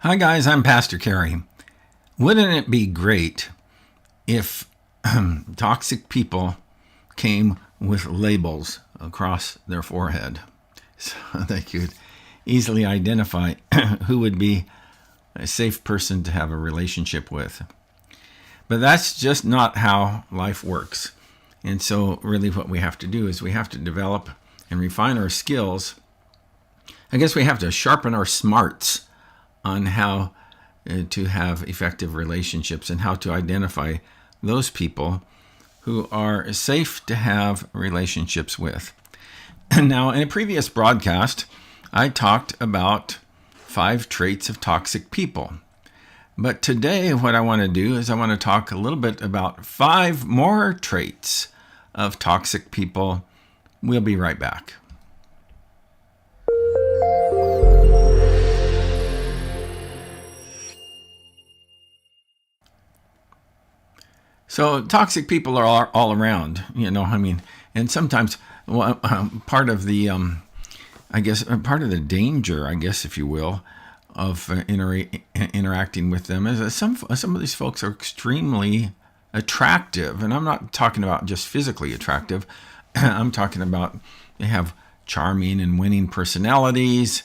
Hi guys, I'm Pastor Kerry. Wouldn't it be great if toxic people came with labels across their forehead so they could easily identify who would be a safe person to have a relationship with? But that's just not how life works. And so really what we have to do is we have to develop and refine our skills. I guess we have to sharpen our smarts on how to have effective relationships and how to identify those people who are safe to have relationships with. Now, in a previous broadcast, I talked about 5 traits of toxic people. But today, what I want to do is I want to talk a little bit about 5 more traits of toxic people. We'll be right back. So toxic people are all around, and sometimes part of the, part of the danger, if you will, of interacting with them is that some of these folks are extremely attractive, and I'm not talking about just physically attractive. I'm talking about they have charming and winning personalities,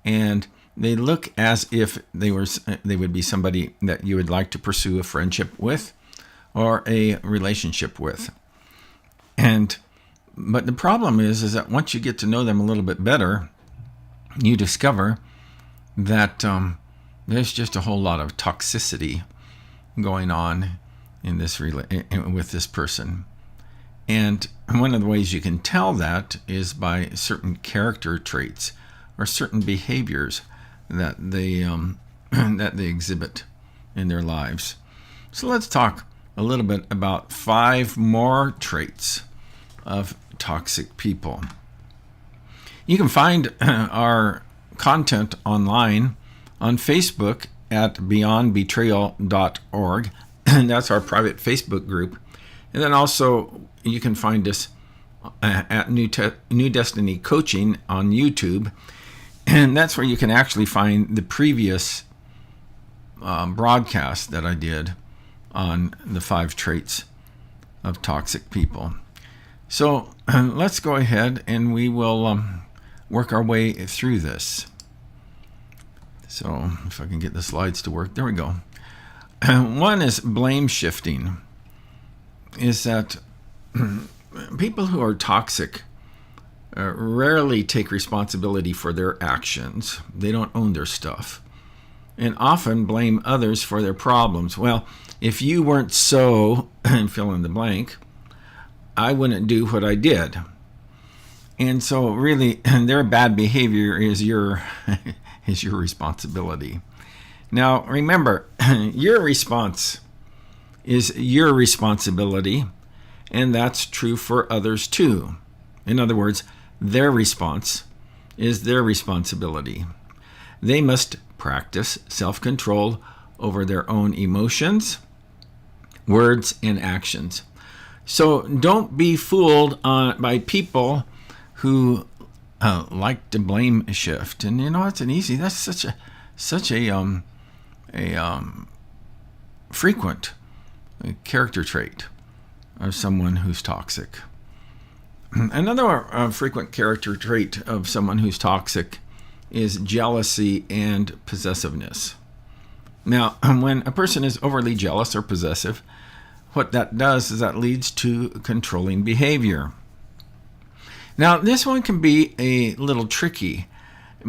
and they look as if they would be somebody that you would like to pursue a friendship with or a relationship with. But the problem is that once you get to know them a little bit better, you discover that there's just a whole lot of toxicity going on in this with this person. And one of the ways you can tell that is by certain character traits or certain behaviors that they exhibit in their lives. So let's talk a little bit about 5 more traits of toxic people. You can find our content online on Facebook at beyondbetrayal.org. And that's our private Facebook group. And then also you can find us at New Destiny Coaching on YouTube. And that's where you can actually find the previous broadcast that I did on the 5 traits of toxic people. So let's go ahead and we will work our way through this. So if I can get the slides to work, there we go. One is blame shifting. Is that people who are toxic rarely take responsibility for their actions. They don't own their stuff, and often blame others for their problems. Well, if you weren't so, fill in the blank, I wouldn't do what I did. And so really, their bad behavior is your responsibility. Now, remember, your response is your responsibility, and that's true for others too. In other words, their response is their responsibility. They must practice self-control over their own emotions, words, and actions. So don't be fooled by people who like to blame shift. And it's an easy. That's such a frequent character trait of someone who's toxic. Another frequent character trait of someone who's toxic is jealousy and possessiveness. Now, when a person is overly jealous or possessive, what that does is that leads to controlling behavior. Now, this one can be a little tricky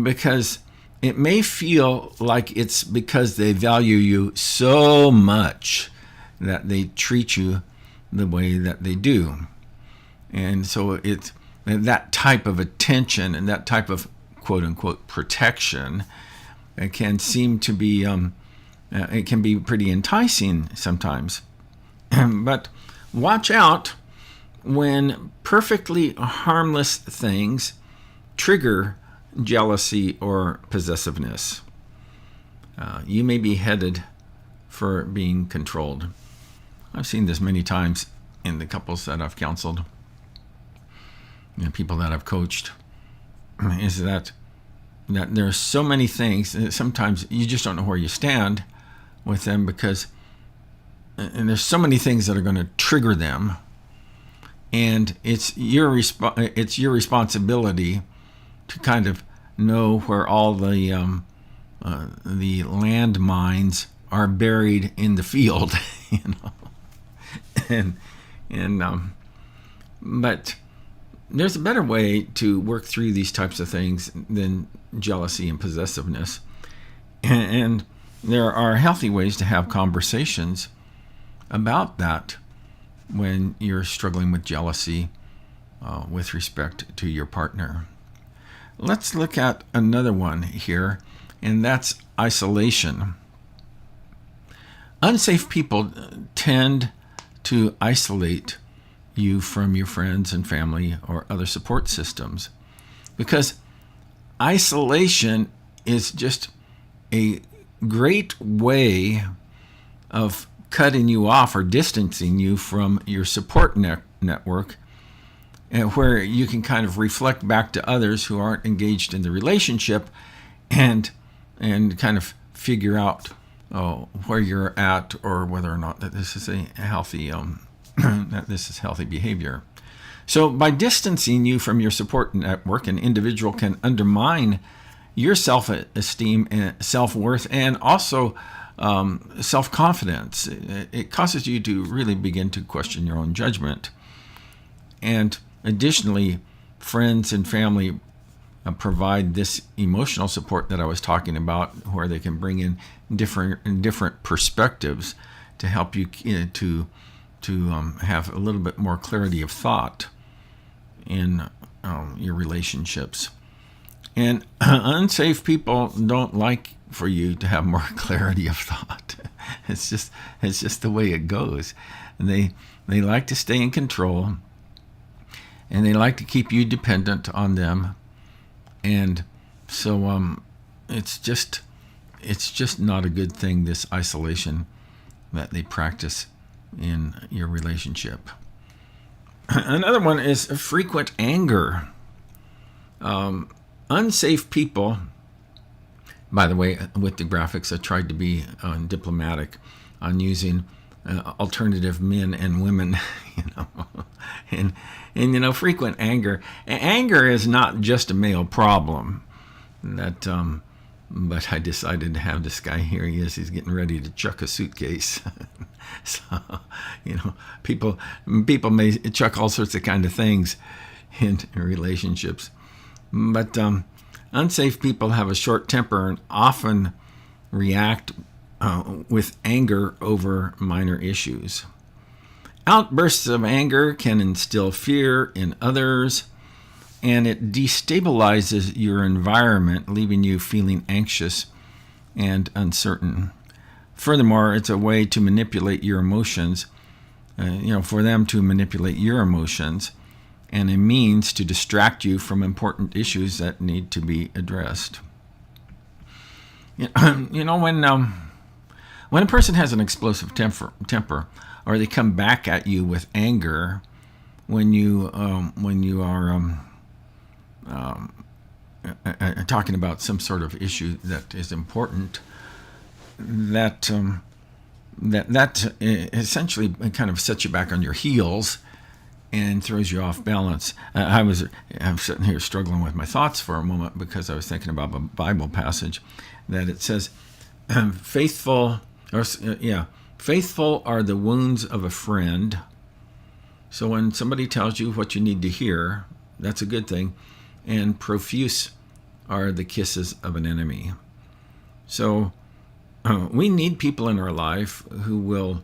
because it may feel like it's because they value you so much that they treat you the way that they do. And so it's that type of attention and that type of quote-unquote protection can seem to be, it can be pretty enticing sometimes. But watch out when perfectly harmless things trigger jealousy or possessiveness. You may be headed for being controlled. I've seen this many times in the couples that I've counseled, people that I've coached, is that that there are so many things that sometimes you just don't know where you stand with them, because and there's so many things that are going to trigger them, and it's your responsibility to kind of know where all the landmines are buried in the field, but there's a better way to work through these types of things than jealousy and possessiveness, and there are healthy ways to have conversations about that when you're struggling with jealousy with respect to your partner. Let's look at another one here, and that's isolation. Unsafe people tend to isolate you from your friends and family or other support systems, because isolation is just a great way of cutting you off or distancing you from your support network, and where you can kind of reflect back to others who aren't engaged in the relationship and kind of figure out where you're at, or whether or not that this is a healthy that this is healthy behavior. So by distancing you from your support network, an individual can undermine your self-esteem and self-worth, and also self-confidence. It causes you to really begin to question your own judgment. And additionally, friends and family provide this emotional support that I was talking about, where they can bring in different perspectives to help you to have a little bit more clarity of thought in your relationships. And unsafe people don't like for you to have more clarity of thought. It's just the way it goes. And they like to stay in control, and they like to keep you dependent on them. And so it's just not a good thing, this isolation that they practice in your relationship. Another one is frequent anger. Unsafe people, by the way, with the graphics, I tried to be diplomatic on using alternative men and women, and frequent anger. Anger is not just a male problem. That, but I decided to have this guy here. He's getting ready to chuck a suitcase. So, people may chuck all sorts of kind of things in relationships. But unsafe people have a short temper and often react with anger over minor issues. Outbursts of anger can instill fear in others, and it destabilizes your environment, leaving you feeling anxious and uncertain. Furthermore, it's a way to manipulate your emotions, for them to manipulate your emotions, and a means to distract you from important issues that need to be addressed. When a person has an explosive temper, or they come back at you with anger, when you are talking about some sort of issue that is important, that essentially kind of sets you back on your heels and throws you off balance. I'm sitting here struggling with my thoughts for a moment, because I was thinking about a Bible passage that it says, faithful are the wounds of a friend. So when somebody tells you what you need to hear, that's a good thing. And profuse are the kisses of an enemy. So we need people in our life who will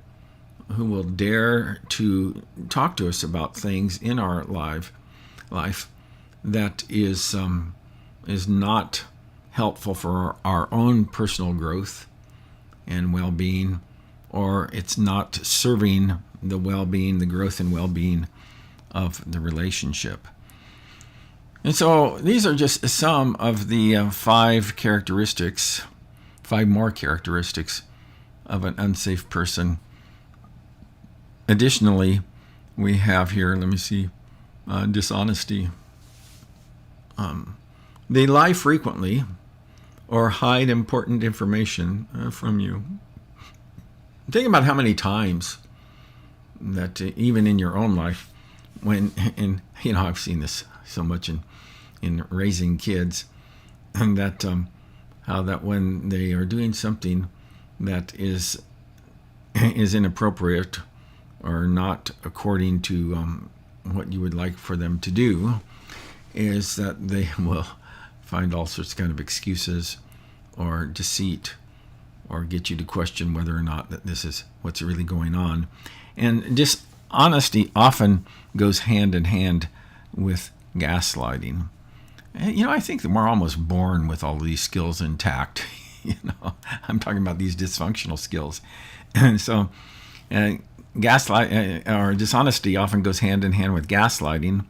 dare to talk to us about things in our life that is not helpful for our own personal growth and well-being, or it's not serving the well-being, the growth and well-being of the relationship. And so these are just some of the 5 more characteristics of an unsafe person. Additionally, we have here, dishonesty. They lie frequently or hide important information from you. Think about how many times that even in your own life, and I've seen this so much in raising kids, and that how that when they are doing something that is inappropriate or not according to what you would like for them to do, is that they will find all sorts of kind of excuses or deceit or get you to question whether or not that this is what's really going on. And dishonesty often goes hand in hand with gaslighting. I think that we're almost born with all these skills intact. I'm talking about these dysfunctional skills. And so gaslight or dishonesty often goes hand in hand with gaslighting,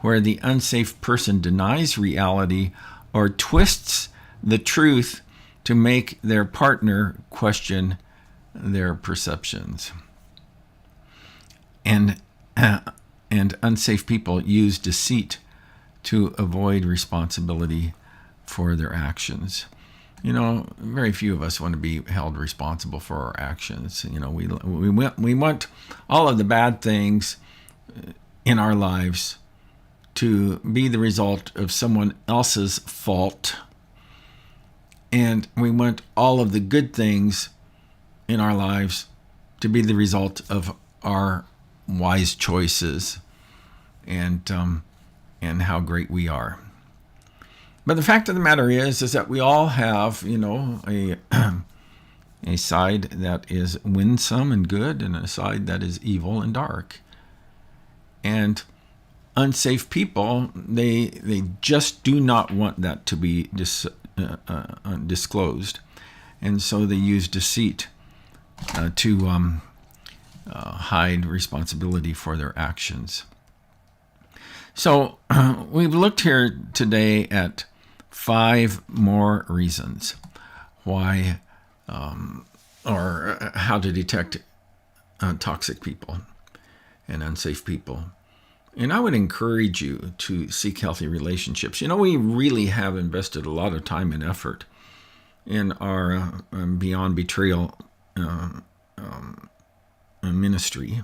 where the unsafe person denies reality or twists the truth to make their partner question their perceptions. And unsafe people use deceit to avoid responsibility for their actions. Very few of us want to be held responsible for our actions. We want all of the bad things in our lives to be the result of someone else's fault. And we want all of the good things in our lives to be the result of our wise choices and how great we are. But the fact of the matter is that we all have, a side that is winsome and good and a side that is evil and dark. And unsafe people, they just do not want that to be disclosed. And so they use deceit to hide responsibility for their actions. So we've looked here today at 5 more reasons why or how to detect toxic people and unsafe people. And I would encourage you to seek healthy relationships. We really have invested a lot of time and effort in our Beyond Betrayal ministry.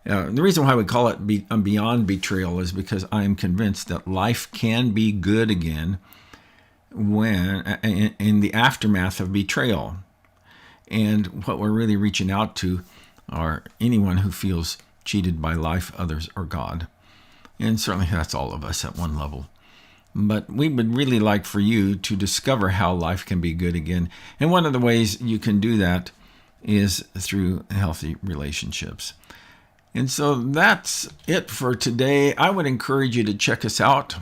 The reason why we call it Beyond Betrayal is because I am convinced that life can be good again when in the aftermath of betrayal. And what we're really reaching out to are anyone who feels cheated by life, others, or God. And certainly that's all of us at one level. But we would really like for you to discover how life can be good again. And one of the ways you can do that is through healthy relationships. And so that's it for today. I would encourage you to check us out.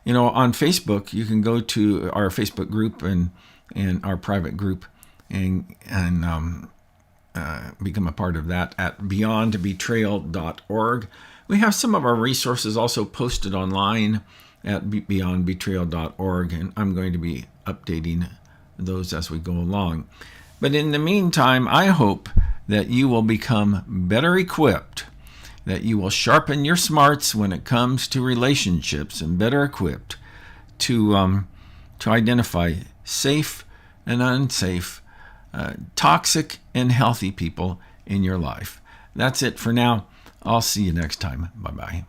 On Facebook, you can go to our Facebook group and our private group and become a part of that at beyondbetrayal.org. We have some of our resources also posted online at beyondbetrayal.org, and I'm going to be updating those as we go along. But in the meantime, I hope that you will become better equipped, that you will sharpen your smarts when it comes to relationships, and better equipped to identify safe and unsafe, toxic and healthy people in your life. That's it for now. I'll see you next time. Bye-bye.